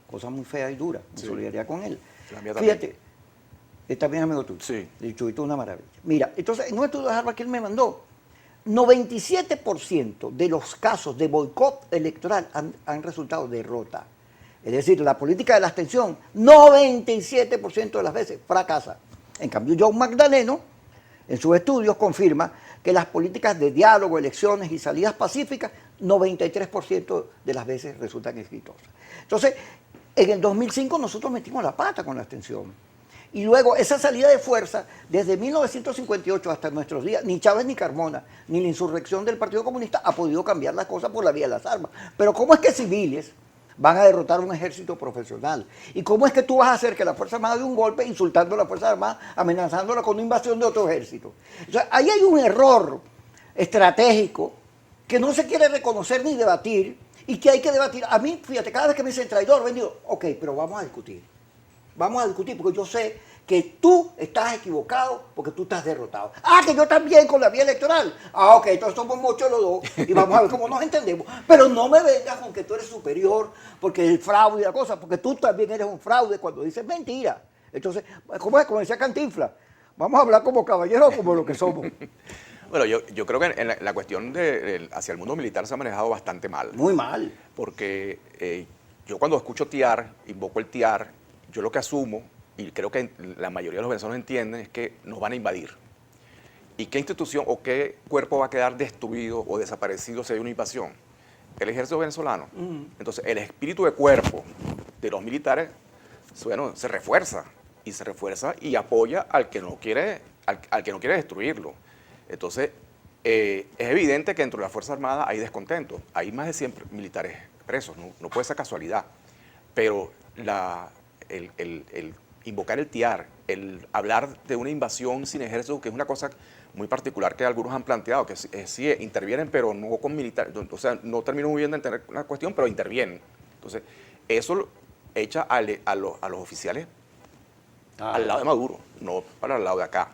cosa muy fea y dura, en solidaridad con él. Fíjate, también amigo tuyo, el Chuito es una maravilla. Mira, entonces en un estudio de Harvard que él me mandó, 97% de los casos de boicot electoral han resultado derrota. Es decir, la política de la abstención, 97% de las veces fracasa. En cambio, John Magdaleno, en sus estudios, confirma que las políticas de diálogo, elecciones y salidas pacíficas, 93% de las veces resultan exitosas. Entonces, en el 2005 nosotros metimos la pata con la abstención. Y luego esa salida de fuerza, desde 1958 hasta nuestros días, ni Chávez ni Carmona, ni la insurrección del Partido Comunista ha podido cambiar las cosas por la vía de las armas. Pero ¿cómo es que civiles van a derrotar un ejército profesional? ¿Y cómo es que tú vas a hacer que la Fuerza Armada dé un golpe insultando a la Fuerza Armada, amenazándola con una invasión de otro ejército? Entonces, ahí hay un error estratégico que no se quiere reconocer ni debatir y que hay que debatir. A mí, fíjate, cada vez que me dicen traidor, vendido, ok, pero vamos a discutir. Vamos a discutir porque yo sé que tú estás equivocado porque tú estás derrotado. Ah, que yo también con la vía electoral. Ah, ok, entonces somos muchos los dos y vamos a ver cómo nos entendemos. Pero no me vengas con que tú eres superior porque el fraude y la cosa, porque tú también eres un fraude cuando dices mentira. Entonces, ¿cómo es? Como decía Cantinflas, vamos a hablar como caballeros o como lo que somos. Bueno, yo creo que en la cuestión hacia el mundo militar se ha manejado bastante mal. Muy mal. Porque yo cuando escucho TIAR, invoco el TIAR, yo lo que asumo, y creo que la mayoría de los venezolanos entienden, es que nos van a invadir. ¿Y qué institución o qué cuerpo va a quedar destruido o desaparecido si hay una invasión? El ejército venezolano. Entonces, el espíritu de cuerpo de los militares, bueno, se refuerza y apoya al que no quiere, al que no quiere destruirlo. Entonces, es evidente que dentro de la Fuerza Armada hay descontento. Hay más de 100 militares presos, no puede ser casualidad. Pero el invocar el TIAR, el hablar de una invasión sin ejército, que es una cosa muy particular que algunos han planteado, que sí intervienen, pero no con militares. O sea, no termino muy bien de entender la cuestión, pero intervienen. Entonces, eso echa a los oficiales al lado de Maduro, no para el lado de acá.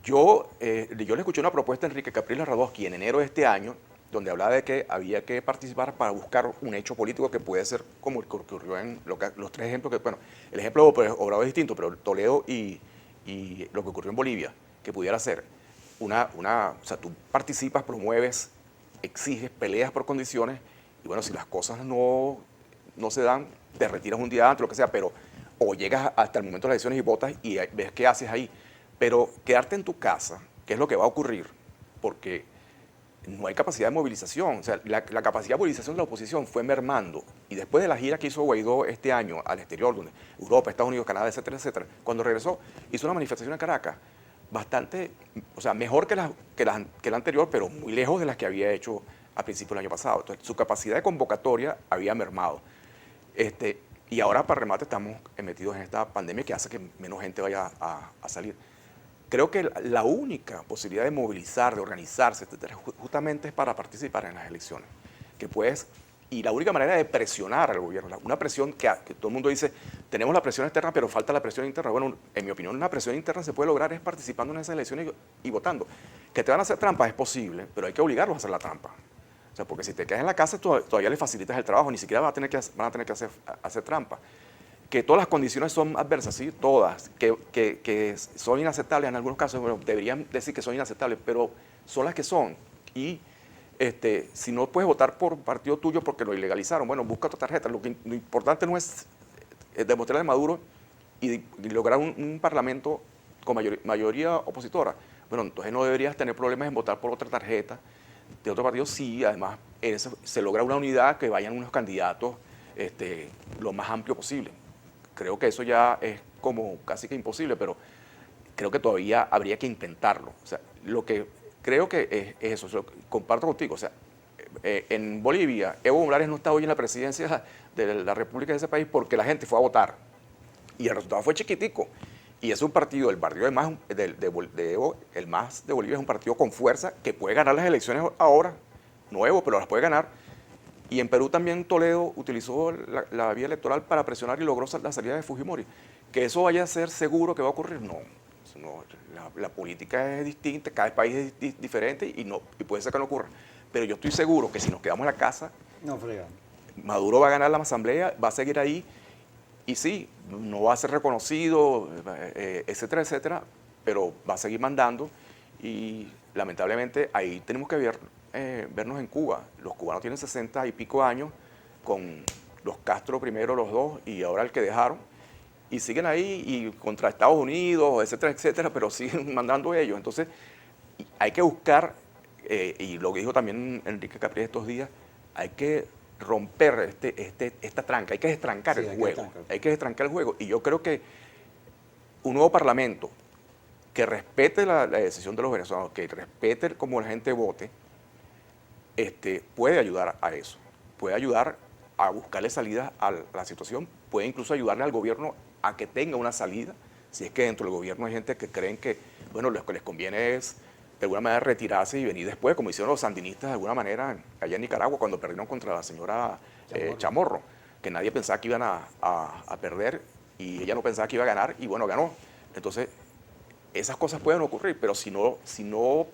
Yo le escuché una propuesta a Enrique Capriles Radosky en enero de este año, donde hablaba de que había que participar para buscar un hecho político que puede ser como el que ocurrió en los tres ejemplos que, bueno, el ejemplo de Obrador es distinto, pero Toledo y lo que ocurrió en Bolivia, que pudiera ser o sea, tú participas, promueves, exiges, peleas por condiciones, y bueno, si las cosas no se dan, te retiras un día antes, lo que sea, pero o llegas hasta el momento de las elecciones y votas y ves qué haces ahí. Pero quedarte en tu casa, que es lo que va a ocurrir, porque no hay capacidad de movilización. O sea, la capacidad de movilización de la oposición fue mermando. Y después de la gira que hizo Guaidó este año al exterior, donde Europa, Estados Unidos, Canadá, etcétera, etcétera, cuando regresó, hizo una manifestación en Caracas bastante, o sea, mejor que la anterior, pero muy lejos de las que había hecho a principios del año pasado. Entonces, su capacidad de convocatoria había mermado. Y ahora, para remate, estamos metidos en esta pandemia que hace que menos gente vaya a salir. Creo que la única posibilidad de movilizar, de organizarse, etcétera, justamente es para participar en las elecciones, que puedes Y la única manera de presionar al gobierno, una presión que todo el mundo dice, tenemos la presión externa, pero falta la presión interna. Bueno, en mi opinión, una presión interna se puede lograr es participando en esas elecciones y votando. Que te van a hacer trampa es posible, pero hay que obligarlos a hacer la trampa. O sea, porque si te quedas en la casa, todavía les facilitas el trabajo, ni siquiera van a tener que hacer trampa. Que todas las condiciones son adversas, sí, todas, que son inaceptables en algunos casos, bueno, deberían decir que son inaceptables, pero son las que son. Y si no puedes votar por partido tuyo porque lo ilegalizaron, bueno, busca tu tarjeta. Lo importante no es demostrarle a Maduro y lograr un parlamento con mayoría opositora. Bueno, entonces no deberías tener problemas en votar por otra tarjeta de otro partido. Sí, además se logra una unidad, que vayan unos candidatos lo más amplio posible. Creo que eso ya es como casi que imposible, pero creo que todavía habría que intentarlo. O sea, lo que creo que es eso, lo comparto contigo. O sea, en Bolivia, Evo Morales no está hoy en la presidencia de la República de ese país porque la gente fue a votar. Y el resultado fue chiquitico. Y es un partido, el partido de Evo, el MAS de Bolivia, es un partido con fuerza que puede ganar las elecciones ahora, nuevo, pero las puede ganar. Y en Perú también Toledo utilizó la vía electoral para presionar y logró la salida de Fujimori. Que eso vaya a ser seguro que va a ocurrir, no. La política es distinta, cada país es diferente y puede ser que no ocurra. Pero yo estoy seguro que si nos quedamos en la casa, no fregamos. Maduro va a ganar la asamblea, va a seguir ahí y sí, no va a ser reconocido, etcétera, etcétera, pero va a seguir mandando y lamentablemente ahí tenemos que vernos en Cuba. Los cubanos tienen 60 y pico años, con los Castro primero, los dos, y ahora el que dejaron, y siguen ahí y contra Estados Unidos, etcétera, etcétera, pero siguen mandando ellos. Entonces hay que buscar, y lo que dijo también Enrique Capriles estos días, hay que romper esta tranca, hay que destrancar el juego, hay que destrancar el juego. Y yo creo que un nuevo parlamento que respete la decisión de los venezolanos, que respete cómo la gente vote, puede ayudar a eso, puede ayudar a buscarle salidas a la situación, puede incluso ayudarle al gobierno a que tenga una salida, si es que dentro del gobierno hay gente que creen que, bueno, lo que les conviene es de alguna manera retirarse y venir después, como hicieron los sandinistas de alguna manera allá en Nicaragua cuando perdieron contra la señora Chamorro, que nadie pensaba que iban a perder y ella no pensaba que iba a ganar y bueno, ganó. Entonces, esas cosas pueden ocurrir, pero si no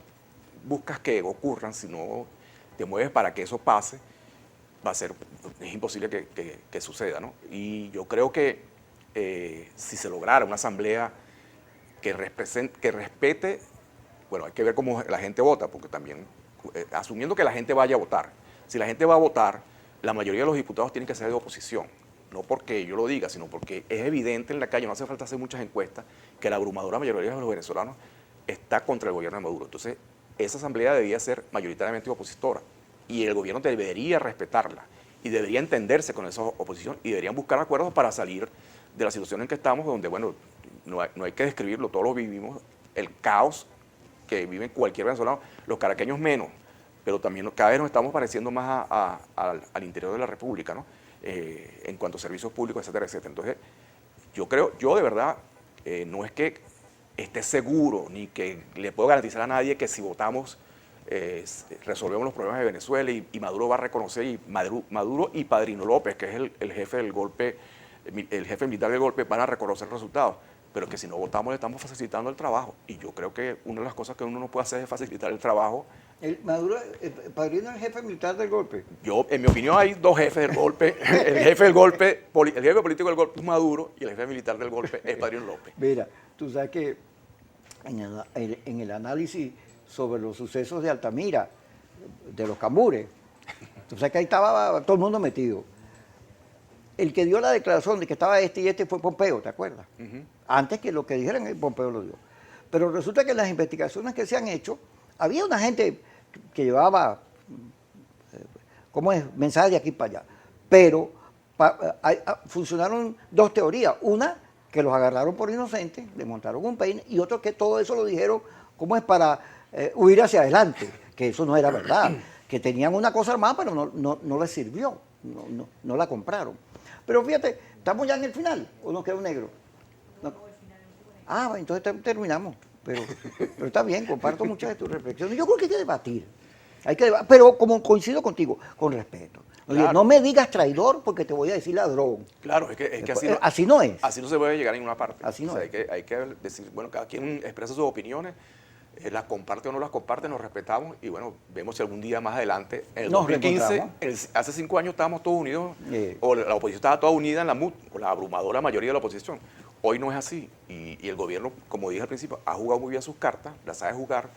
buscas que ocurran, si no te mueves para que eso pase, es imposible que suceda, ¿no? Y yo creo que si se lograra una asamblea que respete, bueno, hay que ver cómo la gente vota, porque también, asumiendo que la gente vaya a votar, si la gente va a votar, la mayoría de los diputados tienen que ser de oposición, no porque yo lo diga, sino porque es evidente en la calle, no hace falta hacer muchas encuestas, que la abrumadora mayoría de los venezolanos está contra el gobierno de Maduro. Entonces, esa asamblea debería ser mayoritariamente opositora y el gobierno debería respetarla y debería entenderse con esa oposición y deberían buscar acuerdos para salir de la situación en que estamos, donde, bueno, no hay que describirlo, todos lo vivimos, el caos que viven cualquier venezolano, los caraqueños menos, pero también cada vez nos estamos pareciendo más al interior de la República, ¿no? En cuanto a servicios públicos, etcétera, etcétera. Entonces, yo de verdad, no es que esté seguro, ni que le puedo garantizar a nadie que si votamos resolvemos los problemas de Venezuela y Maduro va a reconocer, y Maduro y Padrino López, que es el jefe del golpe, el jefe militar del golpe, van a reconocer el resultado. Pero que si no votamos le estamos facilitando el trabajo. Y yo creo que una de las cosas que uno no puede hacer es facilitar el trabajo. Maduro, Padrino es el jefe militar del golpe. Yo, en mi opinión, hay dos jefes del golpe. El jefe político del golpe es Maduro y el jefe militar del golpe es Padrino López. Mira, tú sabes que en el análisis sobre los sucesos de Altamira, de los Cambures, tú sabes que ahí estaba todo el mundo metido. El que dio la declaración de que estaba y este fue Pompeo, ¿te acuerdas? Antes que lo que dijeran, Pompeo lo dio. Pero resulta que en las investigaciones que se han hecho, había una gente que llevaba, mensajes de aquí para allá. Pero funcionaron dos teorías. Una, que los agarraron por inocentes, le montaron un peine, y otro que todo eso lo dijeron, para huir hacia adelante, que eso no era verdad. Que tenían una cosa armada, pero no les sirvió, no la compraron. Pero fíjate, ¿estamos ya en el final o nos queda un negro? No. Ah, entonces terminamos. Pero está bien, comparto muchas de tus reflexiones. Yo creo que hay que debatir. Pero como coincido contigo, con respeto. Oye, Claro. no me digas traidor porque te voy a decir ladrón. Claro, es que Así no es. así no se puede llegar a ninguna parte. Así no O sea, es. hay que decir, bueno, cada quien expresa sus opiniones, las comparte o no las comparte, nos respetamos y bueno, vemos si algún día más adelante, en el Nos 2015, reencontramos. hace 5 años estábamos todos unidos, Sí. o la oposición estaba toda unida en la MUD, o la abrumadora mayoría de la oposición. Hoy no es así y el gobierno, como dije al principio, ha jugado muy bien sus cartas, las sabe jugar.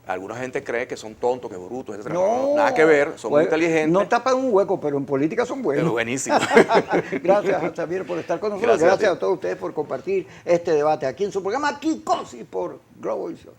Alguna gente cree que son tontos, que brutos, etc. No, nada que ver, son muy inteligentes. No tapan un hueco, pero en política son buenos. Pero buenísimo. Gracias, Xavier, por estar con nosotros. Gracias a Gracias ti. a todos ustedes por compartir este debate aquí en su programa Kikosi por Globovisión.